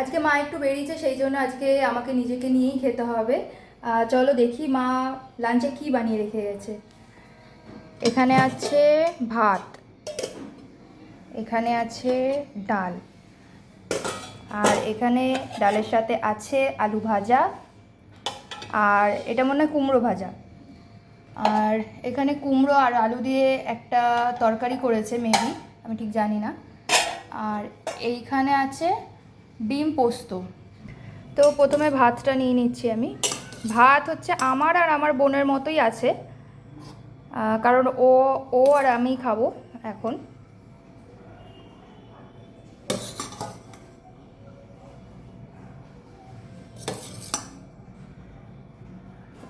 আজকে মা একটু বেরিয়েছে, সেই জন্য আজকে আমাকে নিজেকে নিয়েই খেতে হবে। চলো দেখি মা লাঞ্চে কি বানিয়ে রেখে গেছে। এখানে আছে ভাত, এখানে আছে ডাল, আর এখানে ডালের সাথে আছে আলু ভাজা, আর এটা মনে হয় কুমড়ো ভাজা, আর এখানে কুমড়ো আর আলু দিয়ে একটা তরকারি করেছে মেবি, আমি ঠিক জানি না। আর এইখানে আছে ডিম পোস্ত। তো প্রথমে ভাতটা নিয়ে নিচ্ছি আমি। ভাত হচ্ছে আমার আর আমার বোনের মতোই আছে, কারণ ও ও আর আমি খাবো এখন।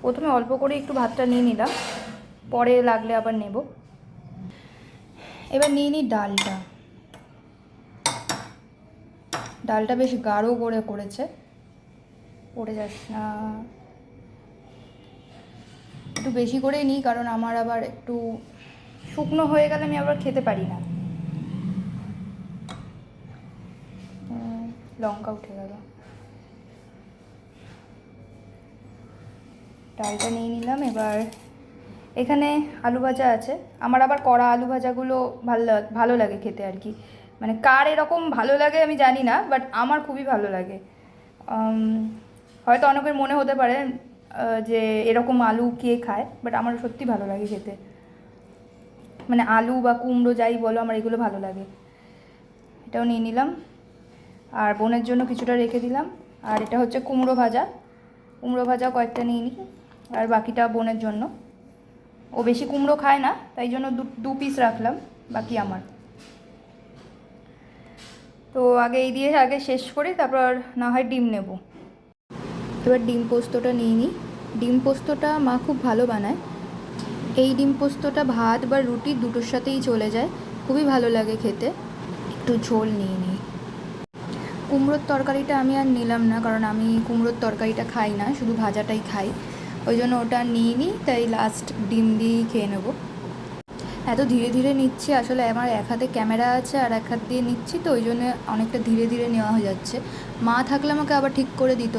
প্রথমে অল্প করে একটু ভাতটা নিয়ে নিলাম, পরে লাগলে আবার নেব। এবার নিয়ে নিই ডালটা। ডালটা বেশ গাঢ় করে করেছে, পড়ে যাস না। একটু বেশি করেই নিই, কারণ আমার আবার একটু শুকনো হয়ে গেলে আমি আবার খেতে পারি না। লঙ্কা উঠে গেল। ডালটা নিয়ে নিলাম। এবার এখানে আলু ভাজা আছে। আমার আবার কড়া আলু ভাজাগুলো ভালো লাগে খেতে আর কি। মানে কার এরকম ভালো লাগে আমি জানি না, বাট আমার খুবই ভালো লাগে। হয়তো অনেকের মনে হতে পারে যে এরকম আলু কে খায়, বাট আমার সত্যি ভালো লাগে খেতে। মানে আলু বা কুমড়ো যাই বলো, আমার এগুলো ভালো লাগে। এটাও নিয়ে নিলাম, আর বোনের জন্য কিছুটা রেখে দিলাম। আর এটা হচ্ছে কুমড়ো ভাজা, কুমড়ো ভাজা কয়েকটা নিয়ে নিই, আর বাকিটা বোনের জন্য। ও বেশি কুমড়ো খায় না, তাই জন্য দু পিস রাখলাম, বাকি আমার। তো আগে এই দিয়ে আগে শেষ করি, তারপর না হয় ডিম নেব। এবার ডিম পোস্তটা নিয়ে নিই। ডিম পোস্তটা মা খুব ভালো বানায়। এই ডিম পোস্তটা ভাত বা রুটি দুটোর সাথেই চলে যায়, খুবই ভালো লাগে খেতে। একটু ঝোল নিয়ে নিই। কুমড়োর তরকারিটা আমি আর নিলাম না, কারণ আমি কুমড়োর তরকারিটা খাই না, শুধু ভাজাটাই খাই। ওই জন্য ওটা নিয়ে নিই, তাই লাস্ট ডিম দিয়েই খেয়ে নেব। এত ধীরে ধীরে নিচ্ছি, আসলে আমার এক হাতে ক্যামেরা আছে আর এক হাত দিয়ে নিচ্ছি, তো ওই জন্য অনেকটা ধীরে ধীরে নেওয়া হয়ে যাচ্ছে। মা থাকলে আমাকে আবার ঠিক করে দিত,